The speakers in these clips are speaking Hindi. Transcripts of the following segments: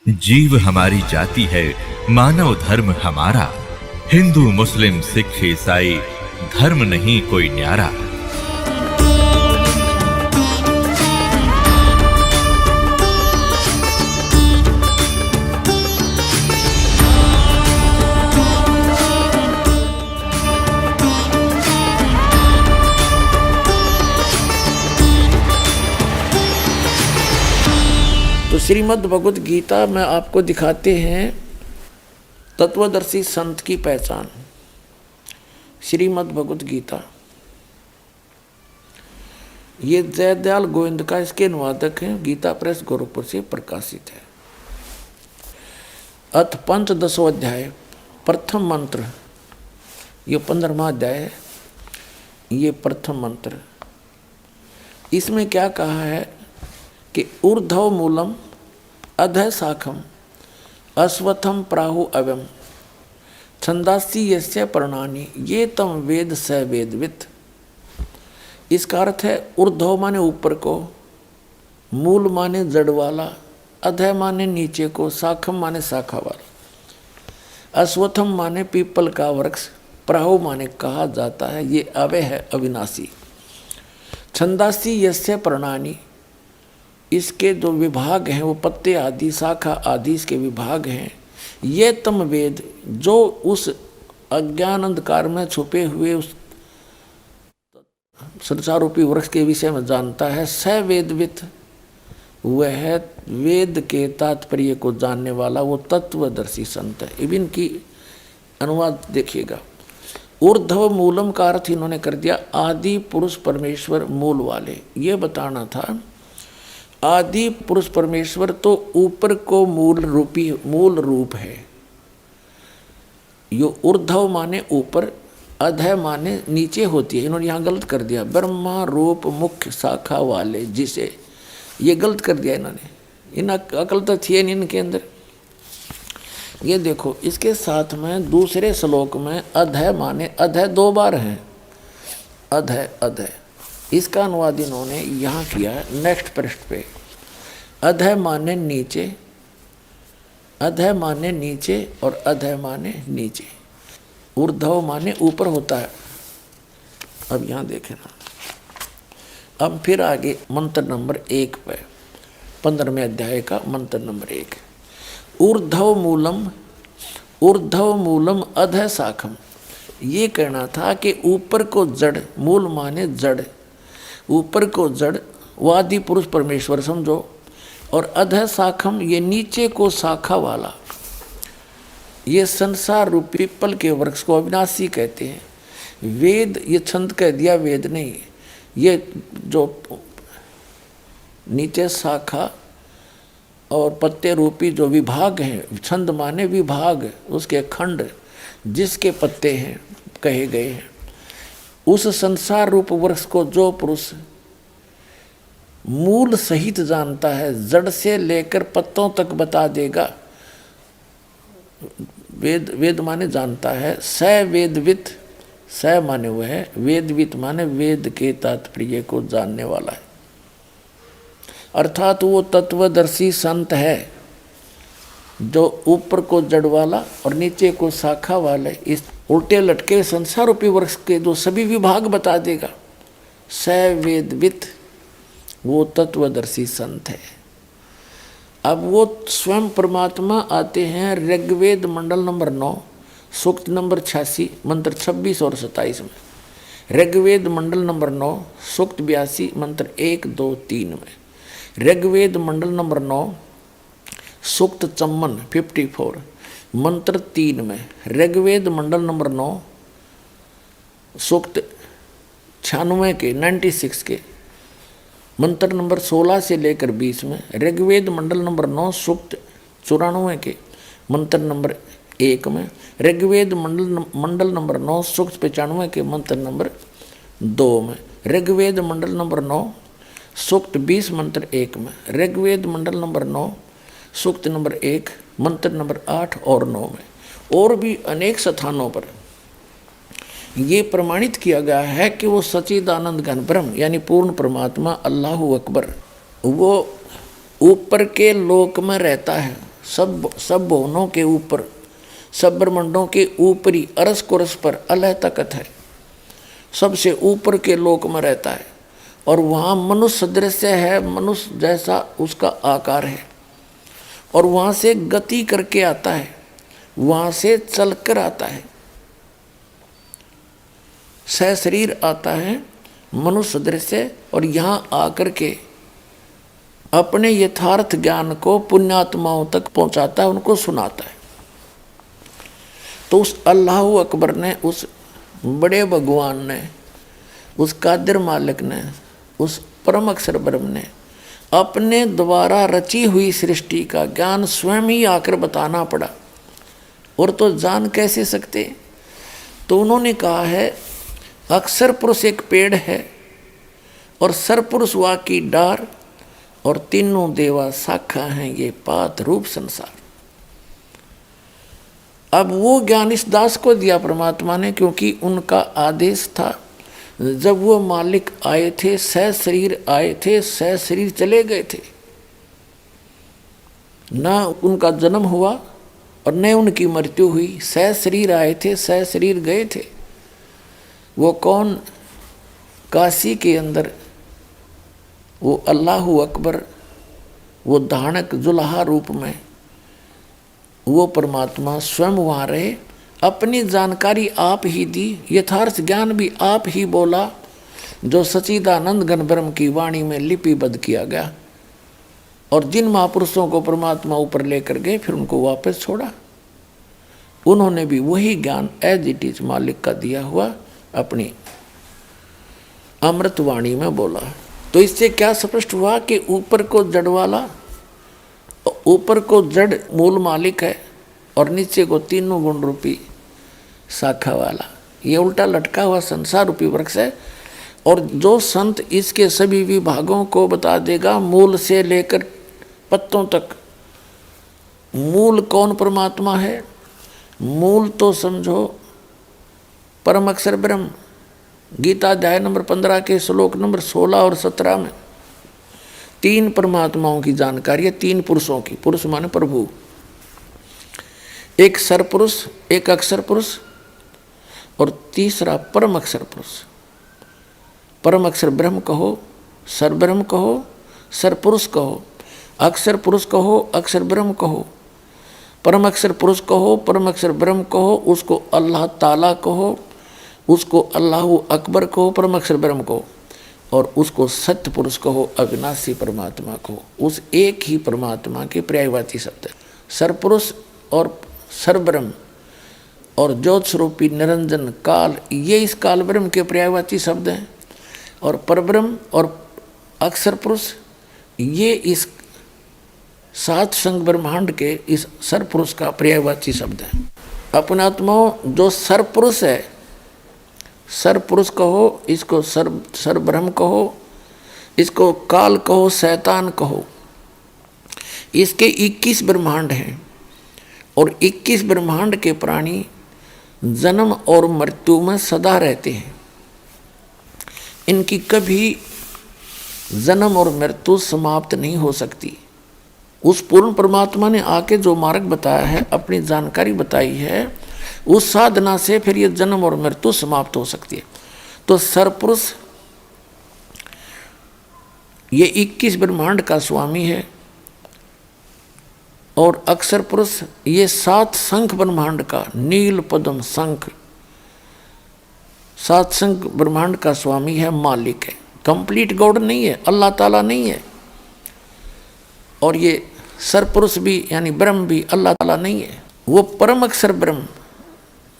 जीव हमारी जाति है, मानव धर्म हमारा। हिंदू मुस्लिम सिख ईसाई धर्म नहीं कोई न्यारा। तो श्रीमद् भगवद गीता में आपको दिखाते हैं तत्वदर्शी संत की पहचान। श्रीमद् भगवद गीता ये जयदयाल गोविंद का इसके अनुवादक हैं, गीता प्रेस गोरखपुर से प्रकाशित है। अथ पंचदशो अध्याय, प्रथम मंत्र, ये 15वां अध्याय है, ये प्रथम मंत्र। इसमें क्या कहा है कि ऊर्ध्व मूलम अधः शाखम अश्वत्थम प्राहु अव्यम छंदासी यस्य पर्णानि ये तम वेद स वेदवित्। इसका अर्थ है ऊर्ध्व माने ऊपर को, मूल माने जड़ वाला, अधः माने नीचे को, शाखम माने शाखा वाला, अश्वत्थम माने पीपल का वृक्ष, प्राहु माने कहा जाता है ये अव्यय है, अविनाशी। छंदासी यस्य पर्णानि, इसके जो विभाग हैं वो पत्ते आदि, शाखा आदि इसके विभाग हैं। ये तम वेद, जो उस अज्ञान अंधकार में छुपे हुए उस संसारूपी वृक्ष के विषय में जानता है, स वेदवित्, वह है वेद के तात्पर्य को जानने वाला, वो तत्वदर्शी संत है। इबिन की अनुवाद देखिएगा। ऊर्ध्व मूलम का अर्थ इन्होंने कर दिया आदि पुरुष परमेश्वर मूल वाले। ये बताना था आदि पुरुष परमेश्वर तो ऊपर को मूल रूप है। यो ऊर्ध्व माने ऊपर, अधः माने नीचे होती है। इन्होंने यहाँ गलत कर दिया, ब्रह्मा रूप मुख्य शाखा वाले, जिसे ये गलत कर दिया इन्होंने। इन अकल तो थी नहीं इनके अंदर। ये देखो इसके साथ में दूसरे श्लोक में अधः माने, अधः 2 बार है, अधः अधः। इसका अनुवाद इन्होंने यहाँ किया है नेक्स्ट पृष्ठ पे। अधः माने नीचे, अधः माने नीचे और अधः माने नीचे। ऊर्ध्व माने ऊपर होता है। अब यहाँ देखें ना, अब फिर आगे मंत्र नंबर 1 पे, 15वें अध्याय का मंत्र नंबर 1। ऊर्ध्व मूलम अधः शाखम। ये कहना था कि ऊपर को जड़, मूल माने जड़, ऊपर को जड़ वादि पुरुष परमेश्वर समझो, और अधः शाखम ये नीचे को शाखा वाला, ये संसार रूपी पीपल के वृक्ष को अविनाशी कहते हैं। वेद ये छंद कह दिया, वेद नहीं, ये जो नीचे शाखा और पत्ते रूपी जो विभाग हैं, छंद माने विभाग, उसके खंड जिसके पत्ते हैं कहे गए हैं, उस संसार रूप वृक्ष को जो पुरुष मूल सहित जानता है, जड़ से लेकर पत्तों तक बता देगा। वेद माने जानता है, स वेदवित्, स माने वह है, वेदवित् माने वेद के तात्पर्य को जानने वाला है। अर्थात वो तत्वदर्शी संत है जो ऊपर को जड़ वाला और नीचे को शाखा वाले, इस उल्टे लटके संसार रूपी वृक्ष के जो सभी विभाग बता देगा। स वेदवित्, वो तत्वदर्शी संत है। अब वो स्वयं परमात्मा आते हैं ऋग्वेद मंडल नंबर 9 सूक्त नंबर 86 मंत्र 26 और 27 में। ऋग्वेद मंडल नंबर 9 सूक्त 82 मंत्र 1, 2, 3 में। ऋग्वेद मंडल नंबर 9 सूक्त 54 मंत्र 3 में। ऋग्वेद मंडल नंबर 9 सूक्त 96 के मंत्र नंबर 16 से लेकर 20 में। ऋग्वेद मंडल नंबर 9 सूक्त 94 के मंत्र नंबर 1 में। ऋग्वेद मंडल नंबर 9 सूक्त 95 के मंत्र नंबर 2 में। ऋग्वेद मंडल नंबर 9 सूक्त 20 मंत्र 1 में। ऋग्वेद मंडल नंबर 9 सूक्त नंबर 1 मंत्र नंबर 8 और 9 में। और भी अनेक स्थानों पर ये प्रमाणित किया गया है कि वो सच्चिदानंद घन ब्रह्म यानी पूर्ण परमात्मा अल्लाहु अकबर, वो ऊपर के लोक में रहता है, सब भुवनों के ऊपर, सब ब्रह्मांडों के ऊपरी अरस कुरस पर अलह तकत है, सबसे ऊपर के लोक में रहता है। और वहाँ मनुष्य दृश्य है, मनुष्य जैसा उसका आकार है। और वहाँ से गति करके आता है, वहाँ से चलकर आता है, सशरीर आता है मनुष्य दृश्य। और यहाँ आकर के अपने यथार्थ ज्ञान को पुण्यात्माओं तक पहुँचाता है, उनको सुनाता है। तो उस अल्लाह अकबर ने, उस बड़े भगवान ने, उस कादिर मालिक ने, उस परम अक्षर ब्रह्म ने अपने द्वारा रची हुई सृष्टि का ज्ञान स्वयं ही आकर बताना पड़ा। और तो जान कैसे सकते? तो उन्होंने कहा है अक्षर पुरुष एक पेड़ है और सरपुरुष वा की डार, और तीनों देवा शाखा हैं ये पात रूप संसार। अब वो ज्ञान इस दास को दिया परमात्मा ने, क्योंकि उनका आदेश था। जब वो मालिक आए थे, सशरीर आए थे, सशरीर चले गए थे, ना उनका जन्म हुआ और न उनकी मृत्यु हुई। सशरीर आए थे, सशरीर गए थे। वो कौन? काशी के अंदर वो अल्लाह अकबर, वो धानक जुल्हा रूप में वो परमात्मा स्वयं वहाँ रहे, अपनी जानकारी आप ही दी, यथार्थ ज्ञान भी आप ही बोला, जो सच्चिदानंद घन ब्रह्म की वाणी में लिपिबद्ध किया गया। और जिन महापुरुषों को परमात्मा ऊपर लेकर गए, फिर उनको वापस छोड़ा। उन्होंने भी वही ज्ञान एज इट इज मालिक का दिया हुआ अपनी अमृत वाणी में बोला। तो इससे क्या स्पष्ट हुआ कि ऊपर को जड़ वाला, ऊपर को जड़ मूल मालिक है और नीचे को तीनों गुण रूपी शाखा वाला, ये उल्टा लटका हुआ संसार रूपी वृक्ष है। और जो संत इसके सभी विभागों को बता देगा, मूल से लेकर पत्तों तक। मूल कौन परमात्मा है? मूल तो समझो परम अक्षर ब्रह्म। गीता अध्याय नंबर 15 के श्लोक नंबर 16 और 17 में तीन परमात्माओं की जानकारी है, तीन पुरुषों की। पुरुष माने प्रभु, एक सरपुरुष, एक अक्षर पुरुष और तीसरा परम अक्षर पुरुष। परम अक्षर ब्रह्म कहो, सर ब्रह्म कहो, सर पुरुष कहो, अक्षर पुरुष कहो, अक्षर ब्रह्म कहो, परम अक्षर पुरुष कहो, परम अक्षर ब्रह्म कहो, उसको अल्लाह ताला कहो, उसको अल्लाह अकबर कहो, परम अक्षर ब्रह्म कहो, और उसको सत्य पुरुष कहो, अविनाशी परमात्मा कहो। उस एक ही परमात्मा के पर्यायवाची शब्द है सरपुरुष और सरब्रह्म और ज्योत स्वरूपी निरंजन काल, ये इस काल ब्रह्म के पर्यायवाची शब्द हैं। और परब्रह्म और अक्षर पुरुष ये इस सात संग ब्रह्मांड के इस सरपुरुष का पर्यायवाची शब्द है। अपने आत्माओं, जो सरपुरुष है, सरपुरुष कहो, इसको सर ब्रह्म कहो, इसको काल कहो, शैतान कहो। इसके 21 ब्रह्मांड हैं और 21 ब्रह्मांड के प्राणी जन्म और मृत्यु में सदा रहते हैं। इनकी कभी जन्म और मृत्यु समाप्त नहीं हो सकती। उस पूर्ण परमात्मा ने आके जो मार्ग बताया है, अपनी जानकारी बताई है, उस साधना से फिर ये जन्म और मृत्यु समाप्त हो सकती है। तो सरपुरुष ये 21 ब्रह्मांड का स्वामी है और अक्षर पुरुष ये 7 शंख ब्रह्मांड का, नील पद्म शंख, 7 शंख ब्रह्मांड का स्वामी है, मालिक है। कंप्लीट गॉड नहीं है, अल्लाह ताला नहीं है। और ये सरपुरुष भी यानी ब्रह्म भी अल्लाह ताला नहीं है। वो परम अक्षर ब्रह्म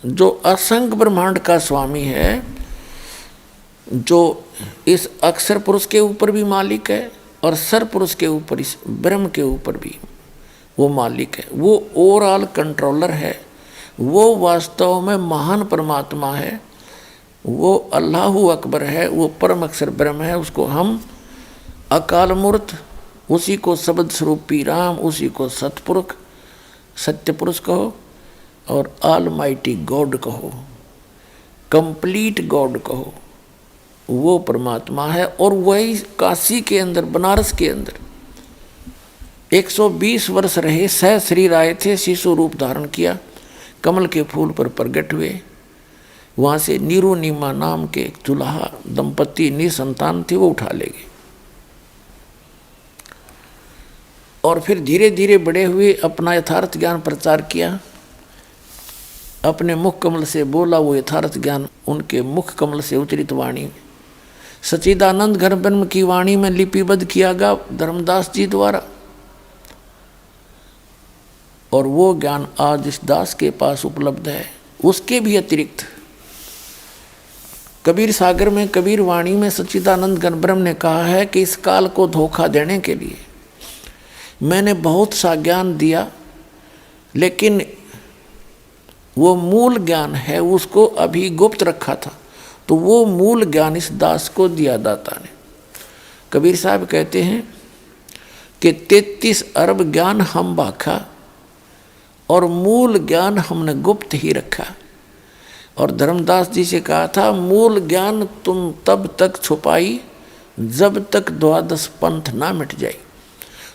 जो असंख्य ब्रह्मांड का स्वामी है, जो इस अक्षर पुरुष के ऊपर भी मालिक है और सर पुरुष के ऊपर, इस ब्रह्म के ऊपर भी वो मालिक है। वो ओवरऑल कंट्रोलर है। वो वास्तव में महान परमात्मा है। वो अल्लाह अकबर है। वो परम अक्षर ब्रह्म है। उसको हम अकाल मूर्त, उसी को शब्द स्वरूपी राम, उसी को सतपुरुष, सत्य पुरुष कहो और ऑलमाइटी गॉड कहो, कंप्लीट गॉड कहो। वो परमात्मा है। और वही काशी के अंदर, बनारस के अंदर 120 वर्ष रहे, सह शरीर आए थे, शिशु रूप धारण किया, कमल के फूल पर प्रकट हुए। वहां से नीरू नीमा नाम के दुल्हा दंपति निसंतान थे, वो उठा ले गए। और फिर धीरे धीरे बड़े हुए, अपना यथार्थ ज्ञान प्रचार किया, अपने मुख कमल से बोला वो यथार्थ ज्ञान, उनके मुख कमल से उतरित वाणी सच्चिदानंद घन ब्रह्म की वाणी में लिपिबद्ध किया गया धर्मदास जी द्वारा। और वो ज्ञान आज इस दास के पास उपलब्ध है। उसके भी अतिरिक्त कबीर सागर में, कबीर वाणी में सच्चिदानंद घन ब्रह्म ने कहा है कि इस काल को धोखा देने के लिए मैंने बहुत सा ज्ञान दिया, लेकिन वो मूल ज्ञान है उसको अभी गुप्त रखा था, तो वो मूल ज्ञान इस दास को दिया दाता ने। कबीर साहब कहते हैं कि 33 अरब ज्ञान हम बाखा और मूल ज्ञान हमने गुप्त ही रखा। और धर्मदास जी से कहा था, मूल ज्ञान तुम तब तक छुपाई जब तक द्वादश पंथ ना मिट जाए।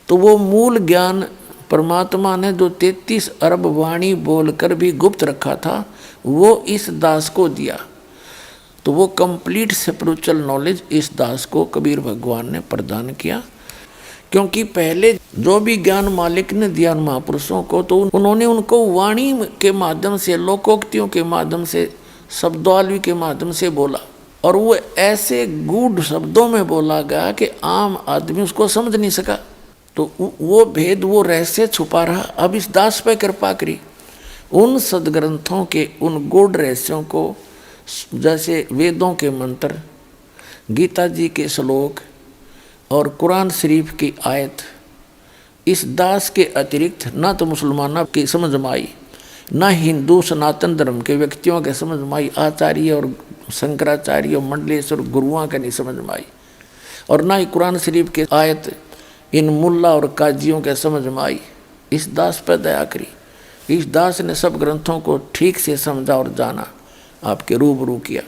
तो वो मूल ज्ञान परमात्मा ने जो 33 अरब वाणी बोलकर भी गुप्त रखा था, वो इस दास को दिया। तो वो कंप्लीट स्पिरिचुअल नॉलेज इस दास को कबीर भगवान ने प्रदान किया। क्योंकि पहले जो भी ज्ञान मालिक ने दिया महापुरुषों को, तो उन्होंने उनको वाणी के माध्यम से, लोकोक्तियों के माध्यम से, शब्दावली के माध्यम से बोला। और वो ऐसे गूढ़ शब्दों में बोला गया कि आम आदमी उसको समझ नहीं सका। तो वो भेद, वो रहस्य छुपा रहा। अब इस दास पे कृपा करी, उन सदग्रंथों के उन गूढ़ रहस्यों को, जैसे वेदों के मंत्र, गीता जी के श्लोक और कुरान शरीफ की आयत, इस दास के अतिरिक्त ना तो मुसलमानों की समझ में आई, ना हिंदू सनातन धर्म के व्यक्तियों के समझ में आई, आचार्य और शंकराचार्य और मंडलेश्वर गुरुओं के नहीं समझ में आई, और ना ही कुरान शरीफ के आयत इन मुल्ला और काजियों के समझ में आई। इस दास पर दया करी। इस दास ने सब ग्रंथों को ठीक से समझा और जाना, आपके रूबरू किया।